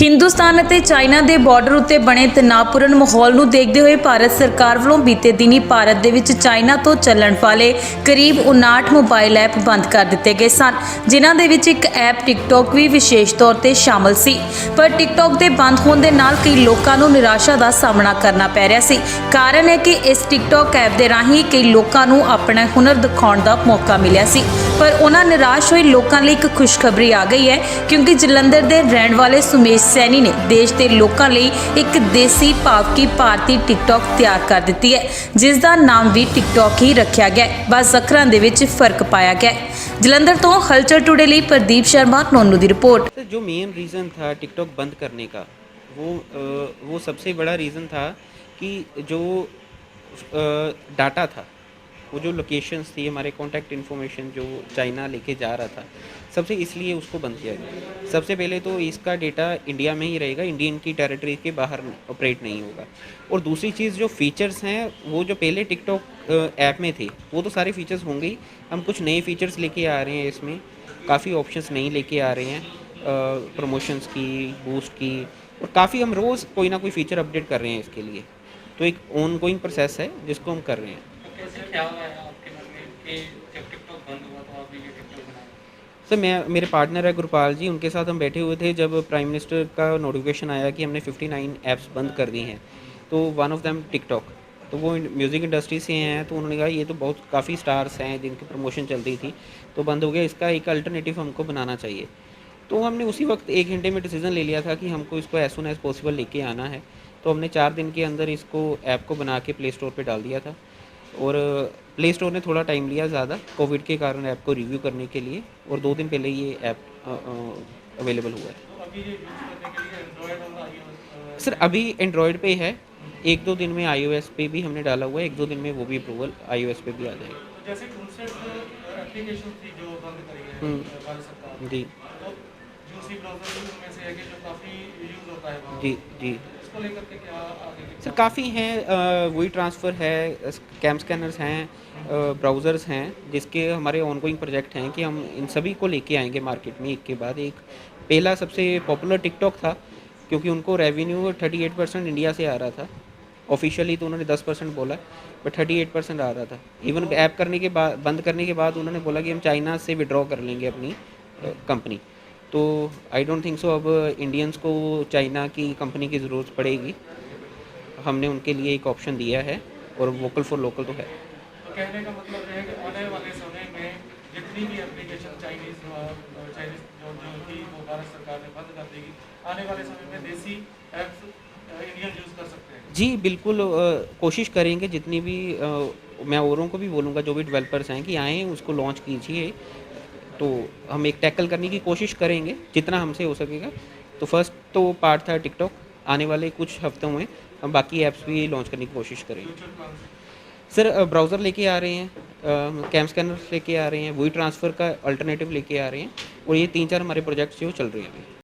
ਹਿੰਦੁਸਤਾਨ ਅਤੇ ਚਾਈਨਾ ਦੇ ਬਾਰਡਰ ਉੱਤੇ ਬਣੇ ਤਣਾਅਪੂਰਨ ਮਾਹੌਲ ਨੂੰ ਦੇਖਦੇ ਹੋਏ ਭਾਰਤ ਸਰਕਾਰ ਵੱਲੋਂ ਬੀਤੇ ਦਿਨੀ ਭਾਰਤ ਦੇ ਵਿੱਚ ਚਾਈਨਾ ਤੋਂ ਚੱਲਣ ਵਾਲੇ ਕਰੀਬ 59 ਮੋਬਾਈਲ ਐਪ ਬੰਦ ਕਰ ਦਿੱਤੇ ਗਏ ਸਨ, ਜਿਨ੍ਹਾਂ ਦੇ ਵਿੱਚ ਇੱਕ ਐਪ ਟਿਕਟੌਕ ਵੀ ਵਿਸ਼ੇਸ਼ ਤੌਰ ਤੇ ਸ਼ਾਮਲ ਸੀ। ਪਰ ਟਿਕਟੌਕ ਦੇ ਬੰਦ ਹੋਣ ਦੇ ਨਾਲ ਕਈ ਲੋਕਾਂ ਨੂੰ ਨਿਰਾਸ਼ਾ ਦਾ ਸਾਹਮਣਾ ਕਰਨਾ ਪੈ ਰਿਹਾ ਸੀ। ਕਾਰਨ ਹੈ ਕਿ ਇਸ ਟਿਕਟੌਕ ਐਪ ਦੇ ਰਾਹੀਂ ਕਈ ਲੋਕਾਂ ਨੂੰ ਆਪਣਾ ਹੁਨਰ ਦਿਖਾਉਣ ਦਾ ਮੌਕਾ ਮਿਲਿਆ ਸੀ, ਪਰ ਉਹਨਾਂ ਨਿਰਾਸ਼ ਹੋਏ ਲੋਕਾਂ ਲਈ ਇੱਕ ਖੁਸ਼ਖਬਰੀ ਆ ਗਈ ਹੈ, ਕਿਉਂਕਿ ਜਲੰਧਰ ਦੇ ਰਹਿਣ ਵਾਲੇ ਸੁਮੇਸ਼ सैनी ने देश के लोगों लिए एक देसी भाव की भारतीय टिकटॉक तैयार कर दी है, जिसका नाम भी टिकटॉक ही रखा गया है। बस अखरां दे विच फर्क पाया गया है। जलंधर तो हलचल टुडे लिए प्रदीप शर्मा नोनू की रिपोर्ट। जो मेन रीज़न था टिकटॉक बंद करने का, वो सबसे बड़ा रीज़न था कि जो डाटा था, वो जो लोकेशंस थी, हमारे कॉन्टैक्ट इन्फॉर्मेशन जो चाइना लेके जा रहा था, सबसे इसलिए उसको बंद किया गया। सबसे पहले तो इसका डेटा इंडिया में ही रहेगा, इंडियन की टेरिटरी के बाहर ऑपरेट नहीं होगा। और दूसरी चीज़, जो फ़ीचर्स हैं वो जो पहले टिकटॉक ऐप में थे वो तो सारे फ़ीचर्स होंगे ही। हम कुछ नए फ़ीचर्स लेके आ रहे हैं, इसमें काफ़ी ऑप्शंस नई लेके आ रहे हैं, प्रमोशंस की, बूस्ट की, और काफ़ी हम रोज़ कोई ना कोई फ़ीचर अपडेट कर रहे हैं इसके लिए। तो एक ऑन गोइंग प्रोसेस है जिसको हम कर रहे हैं। कैसे क्या हुआ है आपके मन में कि जब टिकटॉक बंद हुआ तो आपने ये टिकटॉक बनाया? सर, मेरे पार्टनर है गुरपाल जी, उनके साथ हम बैठे हुए थे जब प्राइम मिनिस्टर का नोटिफिकेशन आया कि हमने 59 ऐप्स बंद कर दी हैं, तो वन ऑफ देम टिकटॉक। तो वो म्यूज़िक इंडस्ट्री से हैं, तो उन्होंने कहा ये तो बहुत काफ़ी स्टार्स हैं जिनकी प्रमोशन चल रही थी, तो बंद हो गया, इसका एक अल्टरनेटिव हमको बनाना चाहिए। तो हमने उसी वक्त 1 घंटे में डिसीज़न ले लिया था कि हमको इसको एज सुन एज़ पॉसिबल लेके आना है। तो हमने 4 दिन के अंदर इसको ऐप को बना के प्ले स्टोर पर डाल दिया था, और प्ले स्टोर ने थोड़ा टाइम लिया ज़्यादा कोविड के कारण ऐप को रिव्यू करने के लिए, और 2 दिन पहले ये ऐप अवेलेबल हुआ है। तो अभी ये यूज़ करने के लिए एंड्रॉयड और आईओएस सर, अभी एंड्रॉयड पे है, 1-2 दिन में iOS पे भी हमने डाला हुआ है, 1-2 दिन में वो भी अप्रूवल iOS पे भी आ जाएगा। तो जैसे टूलसेट एप्लीकेशन थी जो बंद करी है भारत सरकार ने, जी तो यूसी ब्राउज़र भी उनमें से है कि जो काफ़ी यूज़ होता है वहाँ जी पे। जी इसको लेकर के क्या आगे की सर, काफ़ी हैं, वही ट्रांसफ़र है, कैम स्कैनर्स हैं, ब्राउज़र्स हैं, जिसके हमारे ऑनगोइंग प्रोजेक्ट हैं कि हम इन सभी को लेके आएंगे मार्केट में एक के बाद एक। पहला सबसे पॉपुलर टिकटॉक था, क्योंकि उनको रेवेन्यू 38% इंडिया से आ रहा था। ऑफिशियली तो उन्होंने 10% बोला, बट 38% आ रहा था। इवन ऐप करने के बाद, बंद करने के बाद उन्होंने बोला कि हम चाइना से विड्रॉ कर लेंगे अपनी कंपनी। तो आई डोंट थिंक सो अब इंडियंस को चाइना की कंपनी की ज़रूरत पड़ेगी। हमने उनके लिए एक ऑप्शन दिया है, और वोकल फॉर लोकल तो है। तो कहने का मतलब है कि आने वाले समय में जितनी भी एप्लीकेशन चाइनीज़ जो जो थी वो भारत सरकार ने बंद कर देगी। आने वाले समय में देसी ऐप्स इंडियन यूज़ कर सकते हैं। जी बिल्कुल, कोशिश करेंगे जितनी भी, मैं औरों को भी बोलूँगा जो भी डेवलपर्स हैं कि आएँ, उसको लॉन्च कीजिए। तो हम एक टैकल करने की कोशिश करेंगे जितना हमसे हो सकेगा। तो फर्स्ट तो पार्ट था टिकटॉक, आने वाले कुछ हफ्तों में हम बाकी ऐप्स भी लॉन्च करने की कोशिश करेंगे। फ्यूचर प्लान सर, ब्राउज़र लेके आ रहे हैं, कैम स्कैनर लेके आ रहे हैं, वही ट्रांसफ़र का अल्टरनेटिव लेके आ रहे हैं, और ये 3-4 हमारे प्रोजेक्ट्स जो चल रहे हैं अभी।